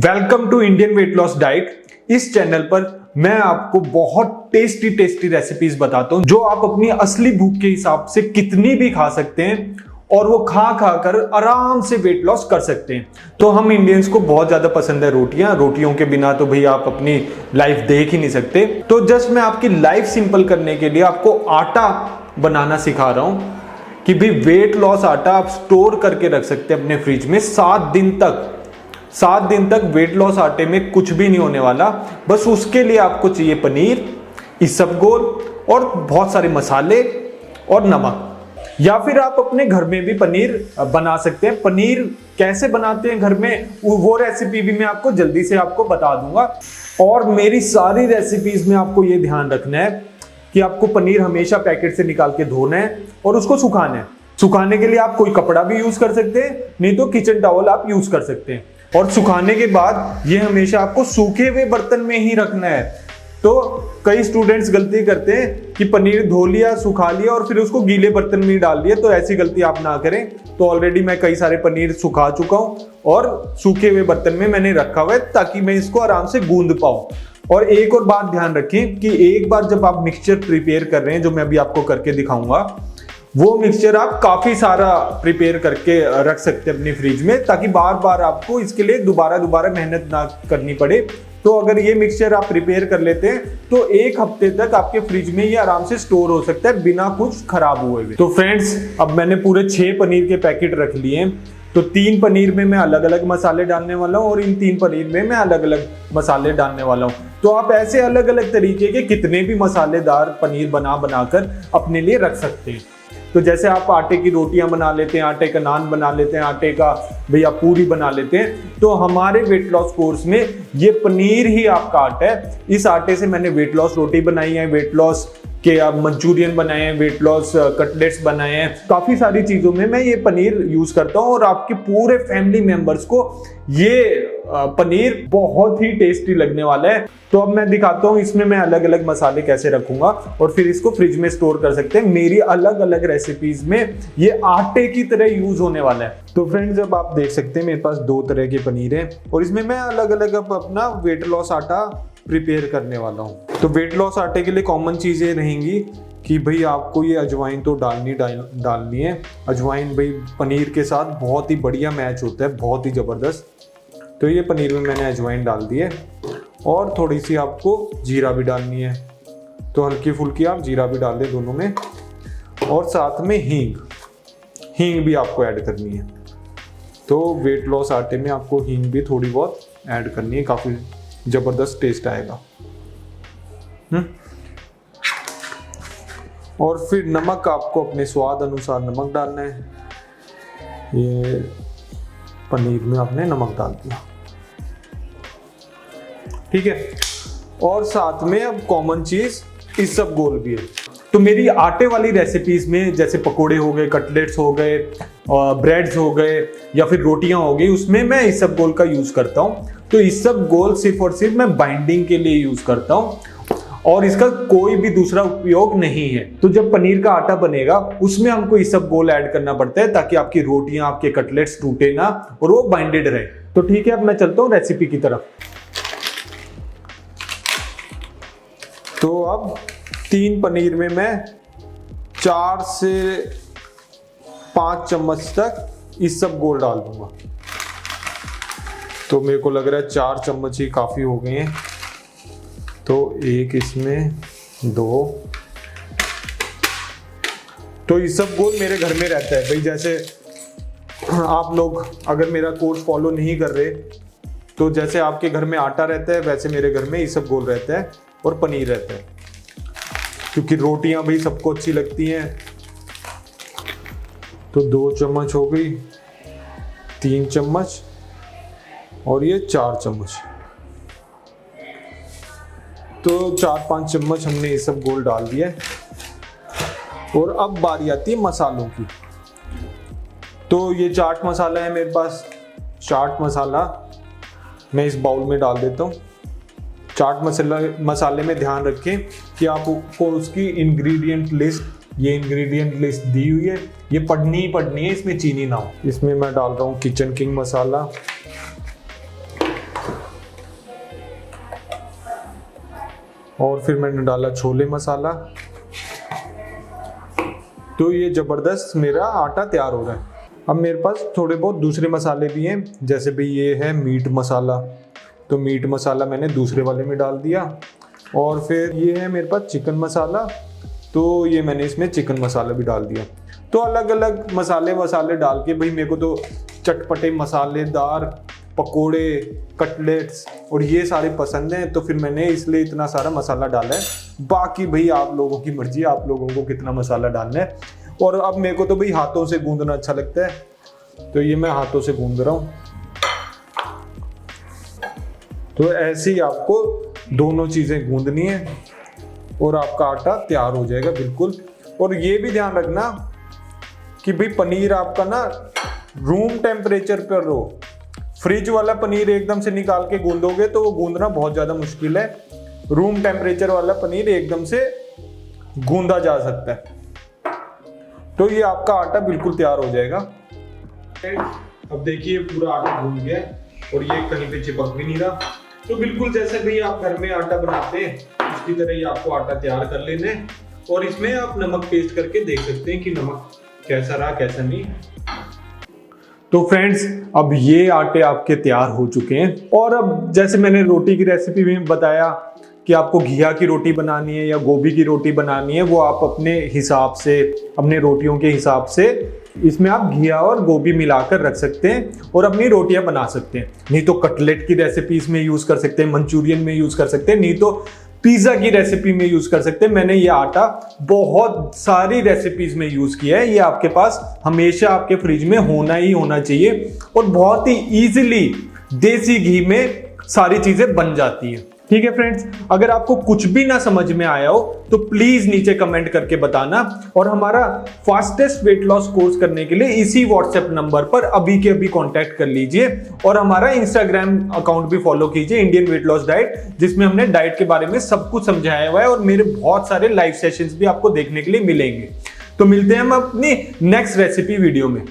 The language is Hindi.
Welcome to Indian weight loss diet. इस चैनल पर मैं आपको बहुत टेस्टी रेसिपीज बताता हूं जो आप अपनी असली भूख के हिसाब से कितनी भी खा सकते हैं और वो खा कर आराम से वेट लॉस कर सकते हैं। तो हम इंडियंस को बहुत ज्यादा पसंद है रोटियों के बिना तो भाई आप अपनी लाइफ देख ही नहीं सकते। तो जस्ट मैं आपकी लाइफ सिंपल करने के लिए आपको आटा बनाना सिखा रहा हूं कि भाई वेट लॉस आटा आप स्टोर करके रख सकते हैं अपने फ्रिज में 7 दिन तक वेट लॉस आटे में कुछ भी नहीं होने वाला। बस उसके लिए आपको चाहिए पनीर, इसबगोल और बहुत सारे मसाले और नमक। या फिर आप अपने घर में भी पनीर बना सकते हैं। पनीर कैसे बनाते हैं घर में वो रेसिपी भी मैं आपको जल्दी से आपको बता दूंगा। और मेरी सारी रेसिपीज में आपको ये ध्यान रखना है कि आपको पनीर हमेशा पैकेट से निकाल के धोना है और उसको सुखाना है। सुखाने के लिए आप कोई कपड़ा भी यूज कर सकते हैं, नहीं तो किचन टॉवल आप यूज कर सकते हैं। और सुखाने के बाद ये हमेशा आपको सूखे हुए बर्तन में ही रखना है। तो कई स्टूडेंट्स गलती करते हैं कि पनीर धो लिया, सुखा लिया और फिर उसको गीले बर्तन में ही डाल दिया। तो ऐसी गलती आप ना करें। तो ऑलरेडी मैं कई सारे पनीर सुखा चुका हूं और सूखे हुए बर्तन में मैंने रखा हुआ है ताकि मैं इसको आराम से गूंद पाऊं। और एक और बात ध्यान रखें कि एक बार जब आप मिक्सचर प्रिपेयर कर रहे हैं, जो मैं अभी आपको करके दिखाऊंगा, वो मिक्सचर आप काफी सारा प्रिपेयर करके रख सकते हैं अपनी फ्रिज में, ताकि बार बार आपको इसके लिए दोबारा मेहनत ना करनी पड़े। तो अगर ये मिक्सचर आप प्रिपेयर कर लेते हैं तो 1 हफ्ते तक आपके फ्रिज में ये आराम से स्टोर हो सकता है बिना कुछ खराब हुए। तो फ्रेंड्स, अब मैंने पूरे 6 पनीर के पैकेट रख लिए हैं। तो 3 पनीर में मैं अलग अलग मसाले डालने वाला हूँ और इन 3 पनीर में मैं अलग अलग मसाले डालने वाला हूँ। तो आप ऐसे अलग अलग तरीके के कितने भी मसालेदार पनीर बनाकर अपने लिए रख सकते हैं। तो जैसे आप आटे की रोटियां बना लेते हैं, आटे का नान बना लेते हैं, आटे का भैया पूरी बना लेते हैं, तो हमारे वेट लॉस कोर्स में ये पनीर ही आपका आटा है। इस आटे से मैंने वेट लॉस रोटी बनाई है, वेट लॉस के मंचूरियन बनाए हैं, वेट लॉस कटलेट्स बनाए हैं। काफी सारी चीजों में मैं ये पनीर यूज करता हूँ और आपके पूरे फैमिली मेंबर्स को ये पनीर बहुत ही टेस्टी लगने वाला है। तो अब मैं दिखाता हूँ इसमें मैं अलग अलग मसाले कैसे रखूंगा और फिर इसको फ्रिज में स्टोर कर सकते हैं। मेरी अलग अलग रेसिपीज में ये आटे की तरह यूज होने वाला है। तो फ्रेंड्स, अब आप देख सकते हैं मेरे पास 2 तरह के पनीर है और इसमें मैं अलग अलग अपना वेट लॉस आटा प्रिपेयर करने वाला हूँ। तो वेट लॉस आटे के लिए कॉमन चीजें रहेंगी कि भाई आपको ये अजवाइन तो डालनी है। अजवाइन भाई पनीर के साथ बहुत ही बढ़िया मैच होता है, बहुत ही ज़बरदस्त। तो ये पनीर में मैंने अजवाइन डाल दी है और थोड़ी सी आपको जीरा भी डालनी है। तो हल्की फुल्की आप जीरा भी डाल दें दोनों में, और साथ में हींग भी आपको ऐड करनी है। तो वेट लॉस आटे में आपको हींग भी थोड़ी बहुत ऐड करनी है, काफ़ी ज़बरदस्त टेस्ट आएगा। और फिर नमक आपको अपने स्वाद अनुसार नमक डालना है। ये पनीर में आपने नमक डाल दिया, ठीक है। और साथ में अब कॉमन चीज इसबगोल भी है। तो मेरी आटे वाली रेसिपीज में जैसे पकोड़े हो गए, कटलेट्स हो गए, ब्रेड्स हो गए या फिर रोटियां हो गई, उसमें मैं इसबगोल का यूज करता हूं। तो इसबगोल सिर्फ और सिर्फ मैं बाइंडिंग के लिए यूज करता हूं और इसका कोई भी दूसरा उपयोग नहीं है। तो जब पनीर का आटा बनेगा उसमें हमको इसबगोल ऐड करना पड़ता है ताकि आपकी रोटियां, आपके कटलेट्स टूटे ना और वो बाइंडेड रहे। तो ठीक है, अब मैं चलता हूं रेसिपी की तरफ। तो अब 3 पनीर में मैं 4 से 5 चम्मच तक इसबगोल डाल दूंगा। तो मेरे को लग रहा है 4 चम्मच ही काफी हो गए हैं। तो 1 इसमें 2। तो इसबगोल मेरे घर में रहता है भाई। जैसे आप लोग अगर मेरा कोर्स फॉलो नहीं कर रहे, तो जैसे आपके घर में आटा रहता है वैसे मेरे घर में इसबगोल रहता है और पनीर रहता है, क्योंकि रोटियां भी सबको अच्छी लगती हैं। तो 2 चम्मच हो गई, 3 चम्मच और ये 4 चम्मच। तो 4-5 चम्मच हमने इसबगोल डाल दिया। और अब बारी आती है मसालों की। तो ये चाट मसाला है मेरे पास। चाट मसाला मैं इस बाउल में डाल देता हूँ। चाट मसाले में ध्यान रखें कि आपको उसकी इंग्रेडिएंट लिस्ट, ये इंग्रेडिएंट लिस्ट दी हुई है, ये पढ़नी ही पढ़नी है, इसमें चीनी ना हो। इसमें मैं डाल रहा हूँ किचन किंग मसाला, और फिर मैंने डाला छोले मसाला। तो ये जबरदस्त मेरा आटा तैयार हो रहा है। अब मेरे पास थोड़े बहुत दूसरे मसाले भी हैं, जैसे भाई ये है मीट मसाला, तो मीट मसाला मैंने दूसरे वाले में डाल दिया। और फिर ये है मेरे पास चिकन मसाला, तो ये मैंने इसमें चिकन मसाला भी डाल दिया। तो अलग अलग मसाले डाल के भाई मेरे को तो चटपटे मसालेदार पकोड़े, कटलेट्स और ये सारे पसंद हैं, तो फिर मैंने इसलिए इतना सारा मसाला डाला है। बाकी भाई आप लोगों की मर्जी, आप लोगों को कितना मसाला डालना है। और अब मेरे को तो भाई हाथों से गूंदना अच्छा लगता है, तो ये मैं हाथों से गूंद रहा हूँ। तो ऐसे ही आपको दोनों चीजें गूंदनी है और आपका आटा तैयार हो जाएगा बिल्कुल। और ये भी ध्यान रखना कि भाई पनीर आपका ना रूम टेम्परेचर पर हो। फ्रिज वाला पनीर एकदम से निकाल के गूंदोगे तो वो गूंदना बहुत ज़्यादा मुश्किल है। रूम टेम्परेचर वाला पनीर एकदम से गूंदा जा सकता है। तो ये आपका आटा बिल्कुल तैयार हो जाएगा। अब देखिए पूरा आटा गूंद गया और ये कहीं पे चिपक भी नहीं रहा। तो बिल्कुल जैसे भी आप घर में आटा बनाते हैं उसकी तरह ही आपको आटा तैयार कर लेना है। और इसमें आप नमक टेस्ट करके देख सकते हैं कि नमक कैसा रहा कैसा नहीं। तो फ्रेंड्स अब ये आटे आपके तैयार हो चुके हैं। और अब जैसे मैंने रोटी की रेसिपी में बताया कि आपको घिया की रोटी बनानी है या गोभी की रोटी बनानी है, वो आप अपने हिसाब से, अपने रोटियों के हिसाब से इसमें आप घिया और गोभी मिलाकर रख सकते हैं और अपनी रोटियां बना सकते हैं। नहीं तो कटलेट की रेसिपी इसमें यूज कर सकते हैं, मंचूरियन में यूज कर सकते हैं, नहीं तो पिज्जा की रेसिपी में यूज कर सकते हैं। मैंने ये आटा बहुत सारी रेसिपीज में यूज किया है। ये आपके पास हमेशा आपके फ्रिज में होना ही होना चाहिए और बहुत ही इजीली देसी घी में सारी चीजें बन जाती हैं। ठीक है फ्रेंड्स, अगर आपको कुछ भी ना समझ में आया हो तो प्लीज नीचे कमेंट करके बताना। और हमारा फास्टेस्ट वेट लॉस कोर्स करने के लिए इसी व्हाट्सएप नंबर पर अभी के अभी कांटेक्ट कर लीजिए। और हमारा इंस्टाग्राम अकाउंट भी फॉलो कीजिए, इंडियन वेट लॉस डाइट, जिसमें हमने डाइट के बारे में सब कुछ समझाया हुआ है और मेरे बहुत सारे लाइव सेशंस भी आपको देखने के लिए मिलेंगे। तो मिलते हैं हम अपनी नेक्स्ट रेसिपी वीडियो में।